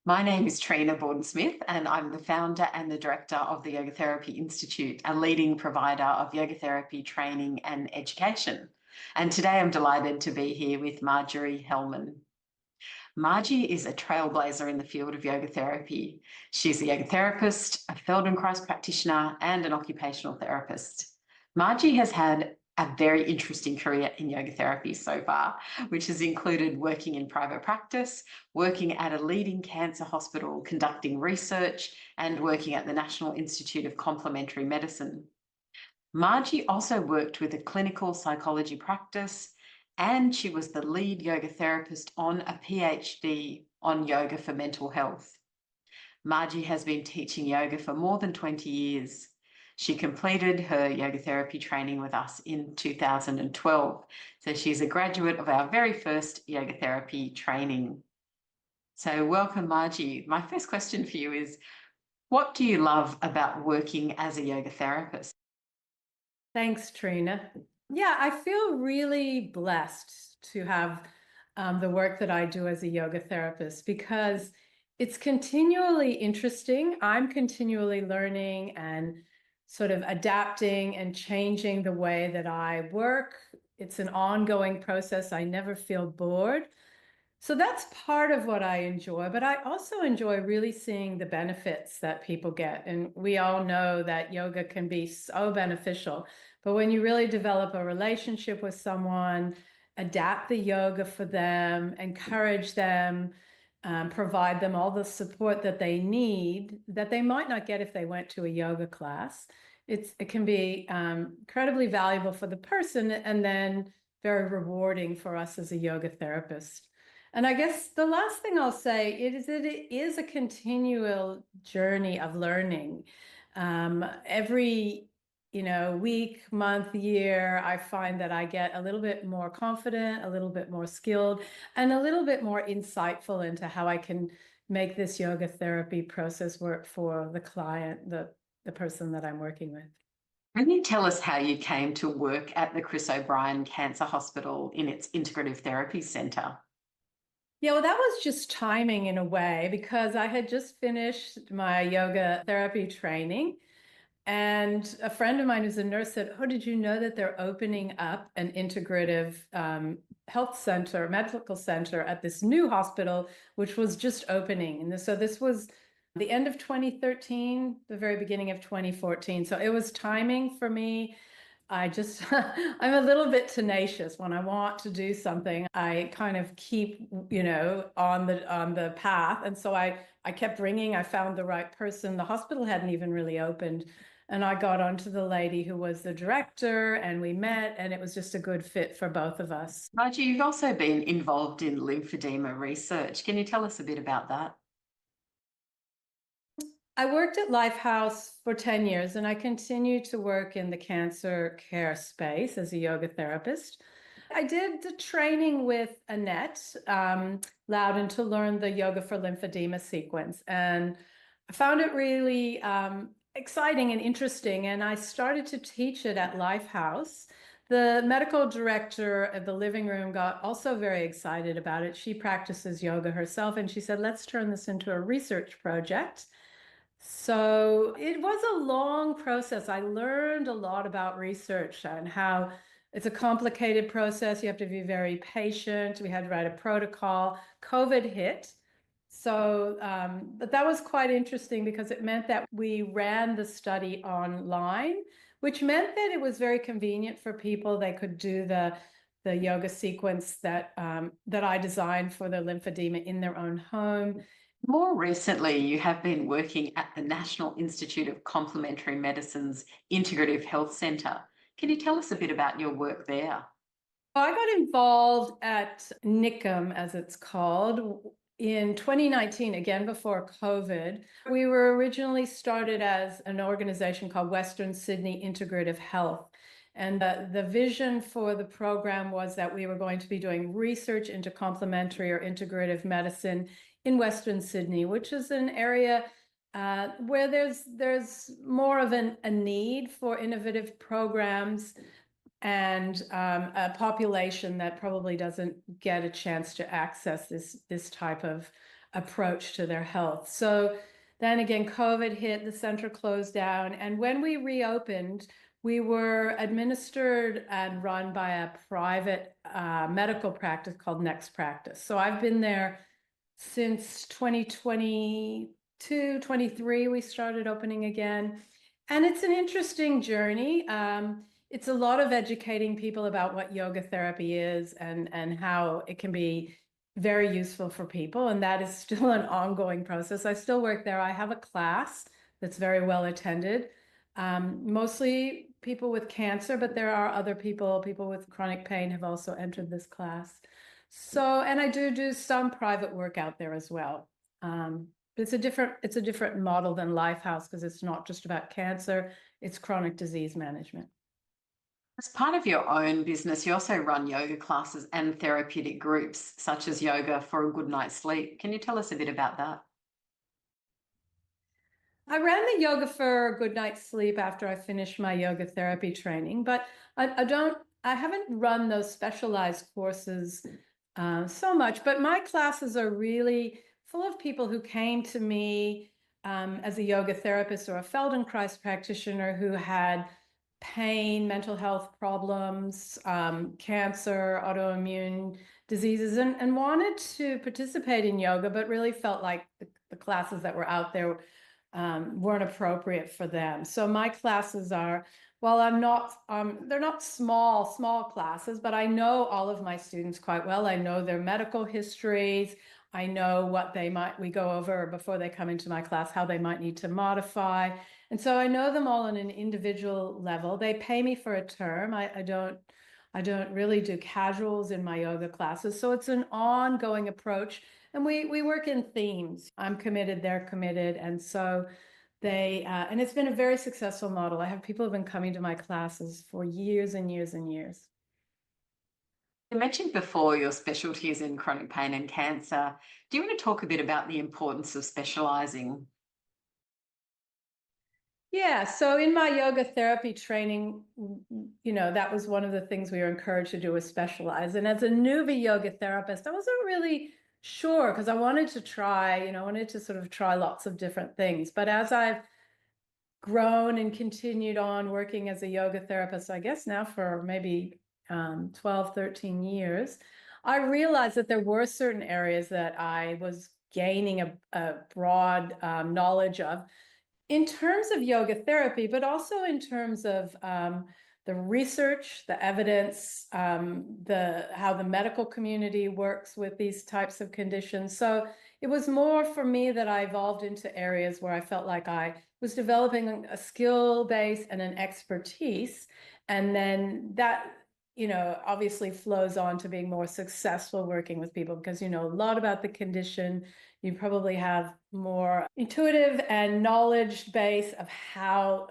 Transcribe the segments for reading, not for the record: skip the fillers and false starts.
My name is Trina Bawden-Smith, and I'm the founder and the director of the Yoga Therapy Institute, a leading provider of yoga therapy training and education. And today I'm delighted to be here with Margie Hellman. Margie is a trailblazer in the field of yoga therapy. She's a yoga therapist, a Feldenkrais practitioner, and an occupational therapist. Margie has had a very interesting career in yoga therapy so far, which has included working in private practice, working at a leading cancer hospital conducting research, and working at the National Institute of Complementary Medicine. Margie also worked with a clinical psychology practice, and she was the lead yoga therapist on a PhD on yoga for mental health. Margie has been teaching yoga for more than 20 years. She completed her yoga therapy training with us in 2012. So she's a graduate of our very first yoga therapy training. So welcome, Margie. My first question for you is, what do you love about working as a yoga therapist? Thanks, Trina. Yeah, I feel really blessed to have the work that I do as a yoga therapist because it's continually interesting. I'm continually learning and sort of adapting and changing the way that I work. It's an ongoing process. I never feel bored. So that's part of what I enjoy, but I also enjoy really seeing the benefits that people get. And we all know that yoga can be so beneficial. But when you really develop a relationship with someone, adapt the yoga for them, encourage them, provide them all the support that they need that they might not get if they went to a yoga class, it can be incredibly valuable for the person and then very rewarding for us as a yoga therapist. And I guess the last thing I'll say is that it is a continual journey of learning. Every week, month, year, I find that I get a little bit more confident, a little bit more skilled, and a little bit more insightful into how I can make this yoga therapy process work for the client, the person that I'm working with. Can you tell us how you came to work at the Chris O'Brien Cancer Hospital in its Integrative Therapy Centre? Yeah, well, that was just timing in a way because I had just finished my yoga therapy training. And a friend of mine who's a nurse said, "Oh, did you know that they're opening up an integrative health center, medical center at this new hospital, which was just opening?" And so this was the end of 2013, the very beginning of 2014. So it was timing for me. I'm a little bit tenacious. When I want to do something, I kind of keep, on the path. And so I kept ringing. I found the right person. The hospital hadn't even really opened. And I got onto the lady who was the director, and we met, and it was just a good fit for both of us. Margie, you've also been involved in lymphedema research. Can you tell us a bit about that? I worked at Lifehouse for 10 years, and I continue to work in the cancer care space as a yoga therapist. I did the training with Annette Loudon to learn the yoga for lymphedema sequence, and I found it really exciting and interesting, and I started to teach it at Lifehouse. The medical director of the living room got also very excited about it. She practices yoga herself, and she said, "Let's turn this into a research project." So it was a long process. I learned a lot about research and how it's a complicated process. You have to be very patient. We had to write a protocol. COVID hit. So, but that was quite interesting because it meant that we ran the study online, which meant that it was very convenient for people. They could do the yoga sequence that I designed for the lymphedema in their own home. More recently, you have been working at the National Institute of Complementary Medicine's Integrative Health Centre. Can you tell us a bit about your work there? I got involved at NICM, as it's called, in 2019, again before COVID. We were originally started as an organization called Western Sydney Integrative Health. And the vision for the program was that we were going to be doing research into complementary or integrative medicine in Western Sydney, which is an area where there's more of a need for innovative programs and a population that probably doesn't get a chance to access this type of approach to their health. So then again, COVID hit, the center closed down. And when we reopened, we were administered and run by a private medical practice called Next Practice. So I've been there since 2022, 23, we started opening again. And it's an interesting journey. It's a lot of educating people about what yoga therapy is and how it can be very useful for people. And that is still an ongoing process. I still work there. I have a class that's very well attended. Mostly people with cancer, but there are other people with chronic pain have also entered this class. So, and I do some private work out there as well. It's a different model than Lifehouse because it's not just about cancer, it's chronic disease management. As part of your own business, you also run yoga classes and therapeutic groups, such as yoga for a good night's sleep. Can you tell us a bit about that? I ran the yoga for a good night's sleep after I finished my yoga therapy training, but I haven't run those specialized courses so much, but my classes are really full of people who came to me as a yoga therapist or a Feldenkrais practitioner who had pain, mental health problems, cancer, autoimmune diseases, and wanted to participate in yoga, but really felt like the classes that were out there weren't appropriate for them. So my classes are, well, they're not small classes, but I know all of my students quite well. I know their medical histories. I know what we go over before they come into my class, how they might need to modify. And so I know them all on an individual level. They pay me for a term. I don't really do casuals in my yoga classes. So it's an ongoing approach. And we work in themes. I'm committed, they're committed. And so and it's been a very successful model. I have people who've been coming to my classes for years and years and years. You mentioned before your specialty is in chronic pain and cancer. Do you want to talk a bit about the importance of specializing? Yeah, so in my yoga therapy training, that was one of the things we were encouraged to do was specialize. And as a newbie yoga therapist, I wasn't really sure because I wanted to sort of try lots of different things. But as I've grown and continued on working as a yoga therapist, I guess now for maybe 12, 13 years, I realized that there were certain areas that I was gaining a broad knowledge of in terms of yoga therapy, but also in terms of the research, the evidence, how the medical community works with these types of conditions. So it was more for me that I evolved into areas where I felt like I was developing a skill base and an expertise. And then that, obviously flows on to being more successful working with people because you know a lot about the condition. You probably have more intuitive and knowledge base of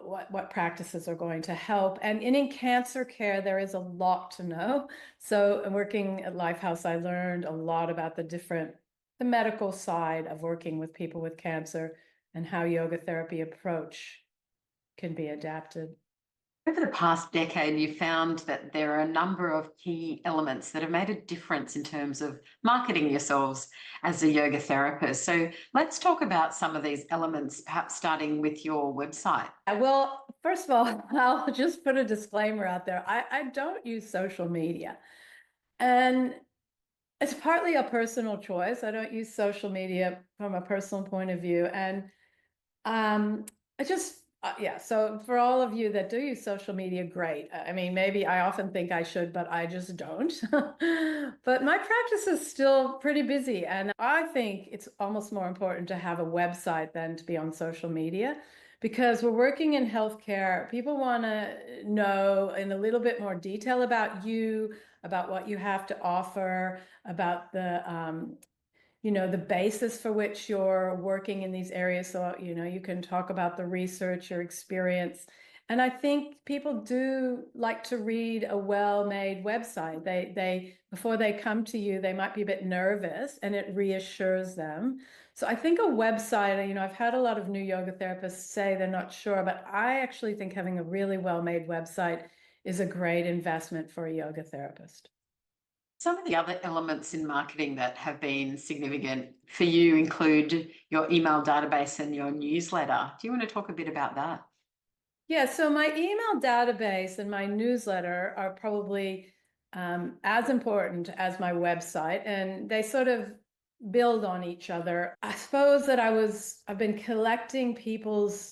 what practices are going to help. And in cancer care, there is a lot to know. So working at Lifehouse, I learned a lot about the medical side of working with people with cancer and how yoga therapy approach can be adapted. Over the past decade, you found that there are a number of key elements that have made a difference in terms of marketing yourselves as a yoga therapist. So let's talk about some of these elements, perhaps starting with your website. Well, first of all, I'll just put a disclaimer out there. I don't use social media. And it's partly a personal choice. I don't use social media from a personal point of view. And I just, yeah, so for all of you that do use social media, great. I mean, maybe I often think I should, but I just don't. But my practice is still pretty busy. And I think it's almost more important to have a website than to be on social media because we're working in healthcare. People want to know in a little bit more detail about you, about what you have to offer, about the basis for which you're working in these areas. So, you can talk about the research, your experience. And I think people do like to read a well-made website. Before they come to you, they might be a bit nervous and it reassures them. So I think a website, I've had a lot of new yoga therapists say they're not sure, but I actually think having a really well-made website is a great investment for a yoga therapist. Some of the other elements in marketing that have been significant for you include your email database and your newsletter. Do you want to talk a bit about that? Yeah, so my email database and my newsletter are probably as important as my website, and they sort of build on each other. I suppose that I've been collecting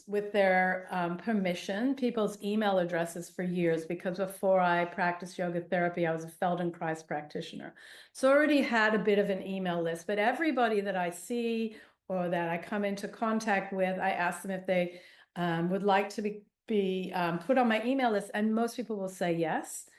with their permission, people's email addresses for years, because before I practiced yoga therapy, I was a Feldenkrais practitioner. So I already had a bit of an email list, but everybody that I see or that I come into contact with, I ask them if they would like to be put on my email list, and most people will say yes.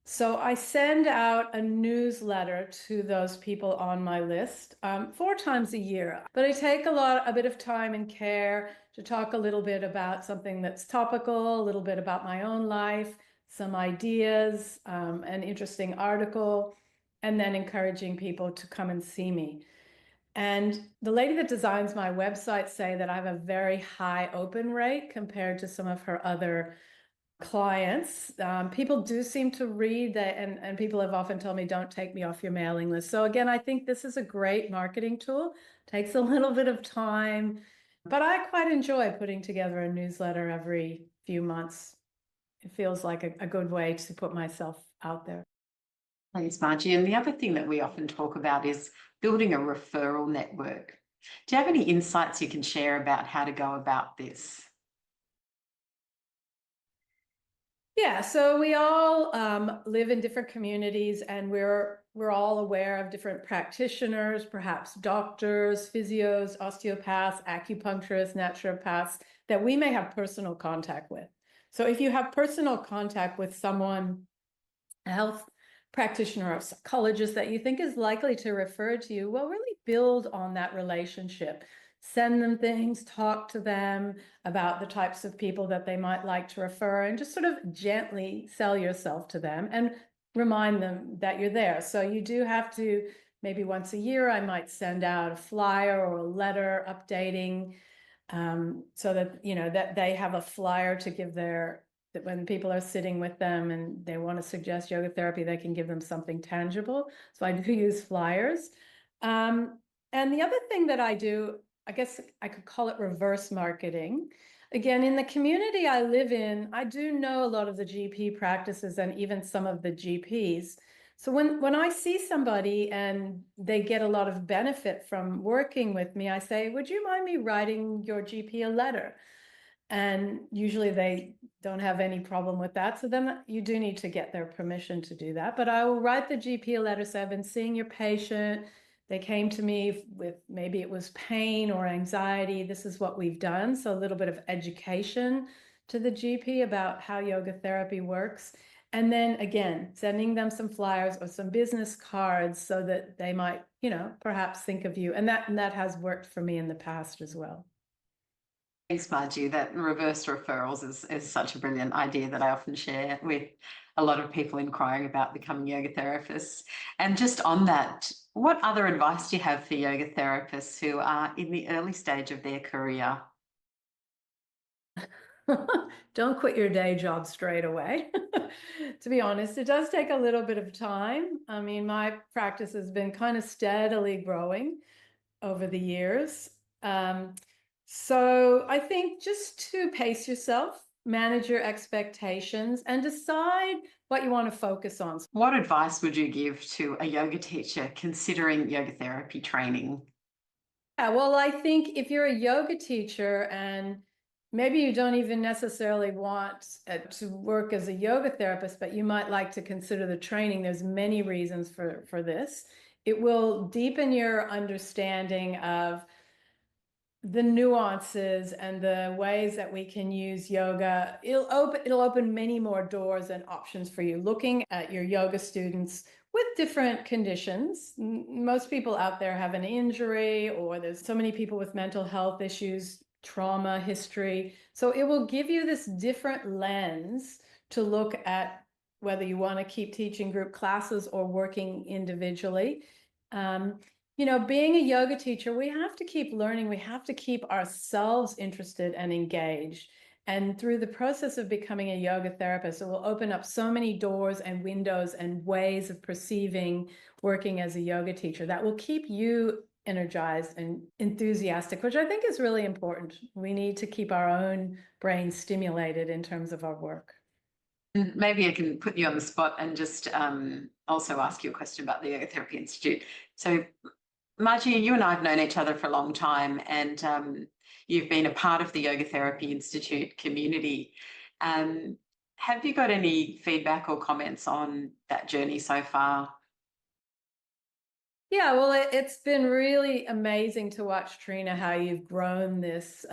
So I send out a newsletter to those people on my list 4 times a year. But I take a bit of time and care to talk a little bit about something that's topical, a little bit about my own life, some ideas, an interesting article, and then encouraging people to come and see me. And the lady that designs my website say that I have a very high open rate compared to some of her other clients. People do seem to read that, and people have often told me, don't take me off your mailing list. So again, I think this is a great marketing tool. Takes a little bit of time, but I quite enjoy putting together a newsletter every few months. It feels like a good way to put myself out there. Thanks, Margie. And the other thing that we often talk about is building a referral network. Do you have any insights you can share about how to go about this? Yeah, so we all live in different communities, and we're all aware of different practitioners, perhaps doctors, physios, osteopaths, acupuncturists, naturopaths that we may have personal contact with. So if you have personal contact with someone, a health practitioner or psychologist that you think is likely to refer to you, well, really build on that relationship. Send them things, talk to them about the types of people that they might like to refer, and just sort of gently sell yourself to them and remind them that you're there. So you do have to, maybe once a year, I might send out a flyer or a letter updating, so that, that they have a flyer to give that when people are sitting with them and they want to suggest yoga therapy, they can give them something tangible. So I do use flyers. And the other thing that I do, I guess I could call it reverse marketing. Again, in the community I live in, I do know a lot of the GP practices and even some of the GPs. So when I see somebody and they get a lot of benefit from working with me, I say, would you mind me writing your GP a letter? And usually they don't have any problem with that. So then you do need to get their permission to do that. But I will write the GP a letter. So I've been seeing your patient. They came to me with, maybe it was pain or anxiety. This is what we've done. So a little bit of education to the GP about how yoga therapy works. And then again, sending them some flyers or some business cards so that they might, perhaps think of you. And that has worked for me in the past as well. Thanks, Margie. That reverse referrals is such a brilliant idea that I often share with a lot of people inquiring about becoming yoga therapists. And just on that, what other advice do you have for yoga therapists who are in the early stage of their career? Don't quit your day job straight away. To be honest, it does take a little bit of time. I mean, my practice has been kind of steadily growing over the years. So I think just to pace yourself, manage your expectations, and decide what you want to focus on. What advice would you give to a yoga teacher considering yoga therapy training? Yeah, well, I think if you're a yoga teacher and maybe you don't even necessarily want to work as a yoga therapist, but you might like to consider the training, there's many reasons for this. It will deepen your understanding of the nuances and the ways that we can use yoga. It'll open many more doors and options for you, looking at your yoga students with different conditions. Most people out there have an injury, or there's so many people with mental health issues, trauma history. So it will give you this different lens to look at whether you want to keep teaching group classes or working individually. Being a yoga teacher, we have to keep learning. We have to keep ourselves interested and engaged. And through the process of becoming a yoga therapist, it will open up so many doors and windows and ways of perceiving working as a yoga teacher that will keep you energized and enthusiastic, which I think is really important. We need to keep our own brain stimulated in terms of our work. Maybe I can put you on the spot and just also ask you a question about the Yoga Therapy Institute. So, Margie, you and I have known each other for a long time, and you've been a part of the Yoga Therapy Institute community. Have you got any feedback or comments on that journey so far? Yeah, well, it's been really amazing to watch, Trina, how you've grown this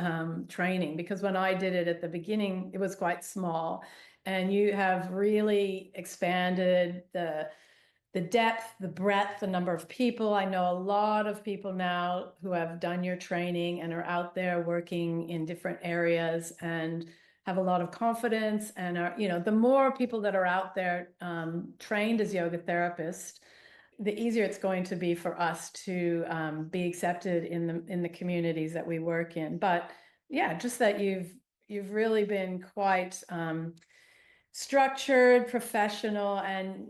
training, because when I did it at the beginning, it was quite small, and you have really expanded the depth, the breadth, the number of people. I know a lot of people now who have done your training and are out there working in different areas and have a lot of confidence and are, the more people that are out there trained as yoga therapists, the easier it's going to be for us to be accepted in the communities that we work in. But yeah, just that you've really been quite structured, professional, and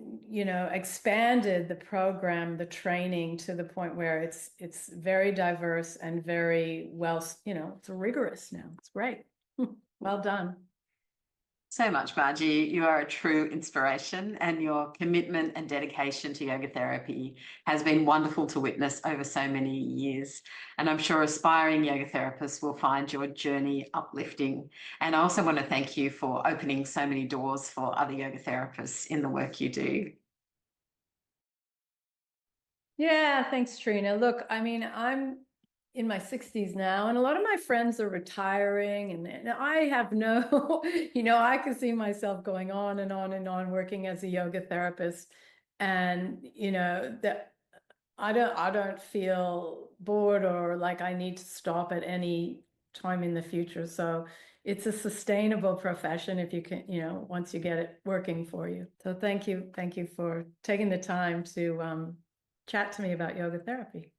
expanded the program, the training, to the point where it's very diverse and very well, it's rigorous now. It's great. Well done. So much, Margie. You are a true inspiration, and your commitment and dedication to yoga therapy has been wonderful to witness over so many years. And I'm sure aspiring yoga therapists will find your journey uplifting. And I also want to thank you for opening so many doors for other yoga therapists in the work you do. Yeah, thanks, Trina. Look, I mean, I'm in my 60s now, and a lot of my friends are retiring, and I have no, I can see myself going on and on and on working as a yoga therapist, and that I don't feel bored or like I need to stop at any time in the future. So it's a sustainable profession if you can, once you get it working for you. So thank you for taking the time to chat to me about yoga therapy.